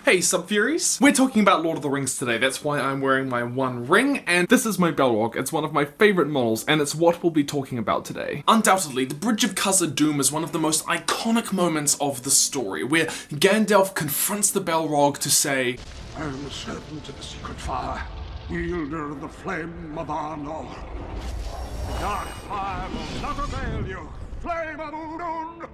Hey SUBFURIES! We're talking about Lord of the Rings today, that's why I'm wearing my one ring, and this is my Balrog. It's one of my favourite models, and it's what we'll be talking about today. Undoubtedly, the Bridge of Khazad-dûm is one of the most iconic moments of the story, where Gandalf confronts the Balrog to say, I am the servant of the secret fire, wielder of the flame of Ainur. The dark fire will not avail you, flame of Udun!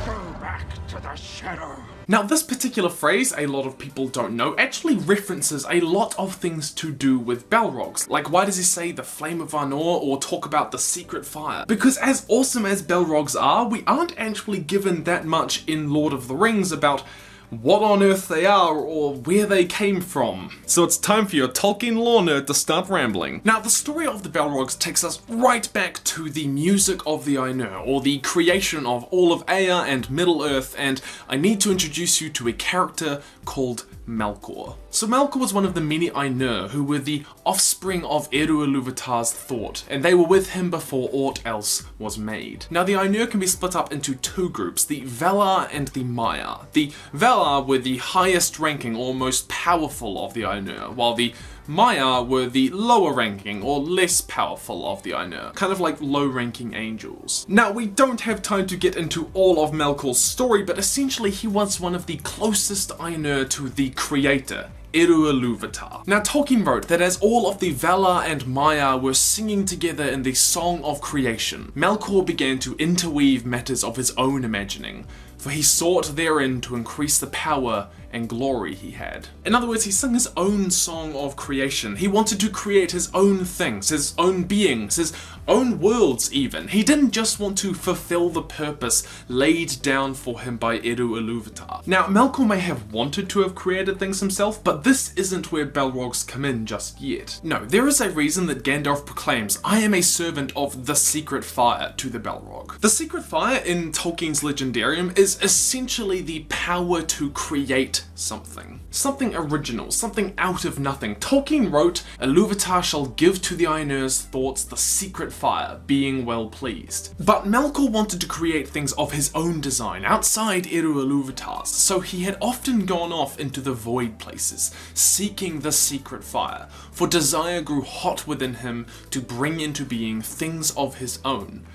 Go back to the shadow. Now this particular phrase, a lot of people don't know, actually references a lot of things to do with Balrogs. Like, why does he say the flame of Ainur or talk about the secret fire? Because as awesome as Balrogs are, we aren't actually given that much in Lord of the Rings about what on earth they are or where they came from. So it's time for your Tolkien lore nerd to start rambling. Now the story of the Balrogs takes us right back to the music of the Ainur, or the creation of all of Ea and Middle-earth, and I need to introduce you to a character called Melkor. So Melkor was one of the many Ainur who were the offspring of Eru Ilúvatar's thought, and they were with him before aught else was made. Now the Ainur can be split up into two groups, the Valar and the Maiar. The Valar were the highest ranking or most powerful of the Ainur, while the Maiar were the lower ranking or less powerful of the Ainur, kind of like low ranking angels. Now we don't have time to get into all of Melkor's story, but essentially he was one of the closest Ainur to the creator, Eru Ilúvatar. Now Tolkien wrote that as all of the Valar and Maiar were singing together in the Song of Creation, Melkor began to interweave matters of his own imagining, for he sought therein to increase the power and glory he had. In other words, he sang his own song of creation. He wanted to create his own things, his own beings, his own worlds even. He didn't just want to fulfill the purpose laid down for him by Eru Ilúvatar. Now, Melkor may have wanted to have created things himself, but this isn't where Balrogs come in just yet. No, there is a reason that Gandalf proclaims, "I am a servant of the secret fire" to the Balrog. The secret fire in Tolkien's Legendarium is essentially the power to create something. Something original, something out of nothing. Tolkien wrote, "Ilúvatar shall give to the Ainur's thoughts the secret fire, being well pleased." But Melkor wanted to create things of his own design, outside Eru Ilúvatar's, so he had often gone off into the void places, seeking the secret fire, for desire grew hot within him to bring into being things of his own.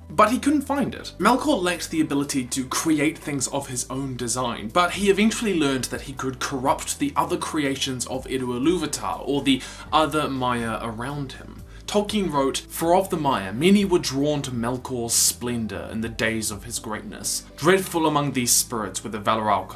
But he couldn't find it. Melkor lacked the ability to create things of his own design, but he eventually learned that he could corrupt the other creations of Eru Ilúvatar, or the other Maiar around him. Tolkien wrote, "For of the Maiar, many were drawn to Melkor's splendour in the days of his greatness. Dreadful among these spirits were the Balrog,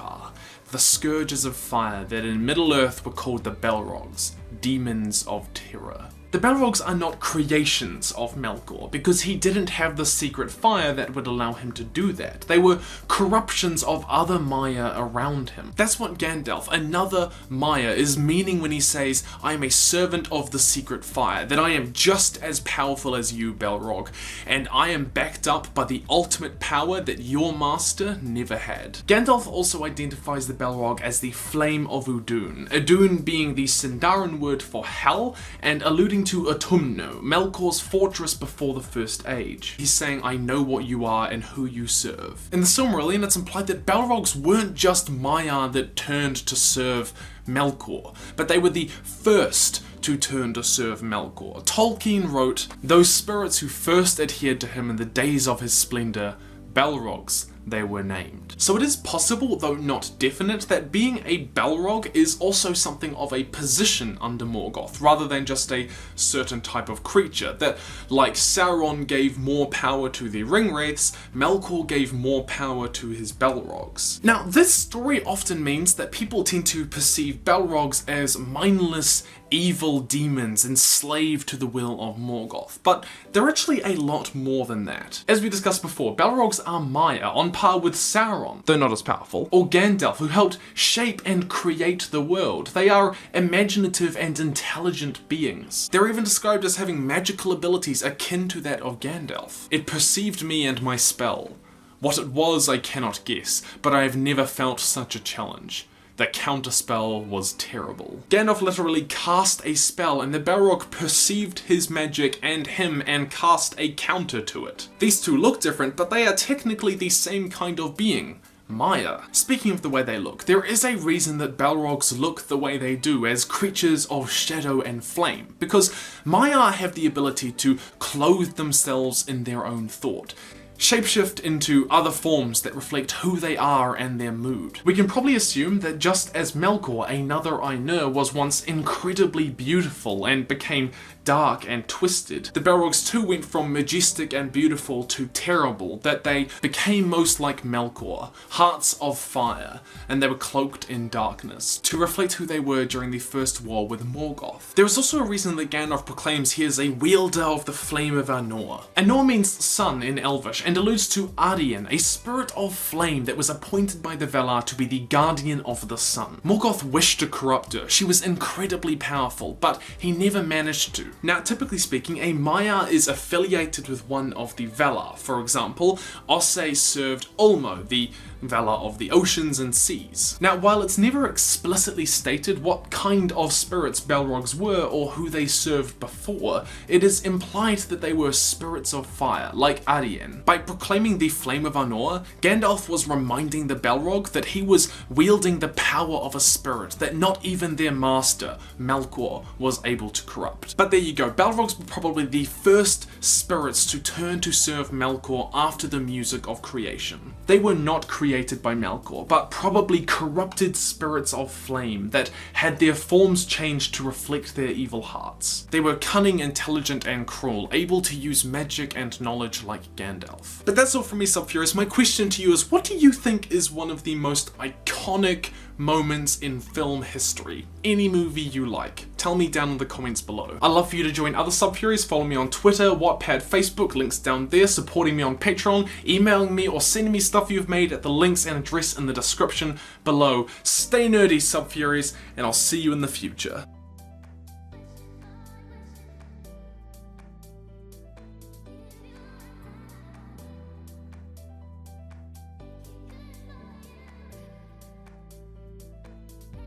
the scourges of fire that in Middle-earth were called the Balrogs, demons of terror." The Balrogs are not creations of Melkor, because he didn't have the secret fire that would allow him to do that. They were corruptions of other Maiar around him. That's what Gandalf, another Maiar, is meaning when he says, "I am a servant of the secret fire," that I am just as powerful as you, Balrog, and I am backed up by the ultimate power that your master never had. Gandalf also identifies the Balrog as the Flame of Udun, Udun being the Sindarin word for hell, and alluding to Autumno, Melkor's fortress before the First Age. He's saying, "I know what you are and who you serve." In the Silmarillion, it's implied that Balrogs weren't just Maiar that turned to serve Melkor, but they were the first to turn to serve Melkor. Tolkien wrote, "Those spirits who first adhered to him in the days of his splendour, Balrogs they were named." So it is possible, though not definite, that being a Balrog is also something of a position under Morgoth, rather than just a certain type of creature, that like Sauron gave more power to the Ringwraiths, Melkor gave more power to his Balrogs. Now this story often means that people tend to perceive Balrogs as mindless, evil demons enslaved to the will of Morgoth, but they're actually a lot more than that. As we discussed before, Balrogs are Maiar, on par with Sauron, though not as powerful, or Gandalf, who helped shape and create the world. They are imaginative and intelligent beings. They're even described as having magical abilities akin to that of Gandalf. "It perceived me and my spell. What it was I cannot guess, but I have never felt such a challenge. the counterspell was terrible. Gandalf literally cast a spell and the Balrog perceived his magic and him and cast a counter to it. These two look different, but they are technically the same kind of being. Maiar. Speaking of the way they look, there is a reason that Balrogs look the way they do as creatures of shadow and flame, because Maiar have the ability to clothe themselves in their own thought, shapeshift into other forms that reflect who they are and their mood. We can probably assume that just as Melkor, another Ainur, was once incredibly beautiful and became dark and twisted, the Balrogs too went from majestic and beautiful to terrible, that they became most like Melkor, hearts of fire, and they were cloaked in darkness, to reflect who they were during the First War with Morgoth. There is also a reason that Gandalf proclaims he is a wielder of the flame of Ainur. Ainur means sun in Elvish, and alludes to Ardian, a spirit of flame that was appointed by the Valar to be the guardian of the sun. Morgoth wished to corrupt her. She was incredibly powerful, but he never managed to. Now, typically speaking, a Maiar is affiliated with one of the Valar. For example, Ossé served Ulmo, the Valar of the oceans and seas. Now, while it's never explicitly stated what kind of spirits Balrogs were or who they served before, it is implied that they were spirits of fire, like Ardian. By proclaiming the Flame of Ainur, Gandalf was reminding the Balrog that he was wielding the power of a spirit that not even their master, Melkor, was able to corrupt. But there you go, Balrogs were probably the first spirits to turn to serve Melkor after the music of creation. They were not created by Melkor, but probably corrupted spirits of flame that had their forms changed to reflect their evil hearts. They were cunning, intelligent, and cruel, able to use magic and knowledge like Gandalf. But that's all from me, SUBFURIES. My question to you is, what do you think is one of the most iconic moments in film history? Any movie you like. Tell me down in the comments below. I'd love for you to join other SUBFURIES. Follow me on Twitter, Wattpad, Facebook, links down there, supporting me on Patreon, emailing me, or sending me stuff you've made at the links and address in the description below. Stay nerdy, SUBFURIES, and I'll see you in the future.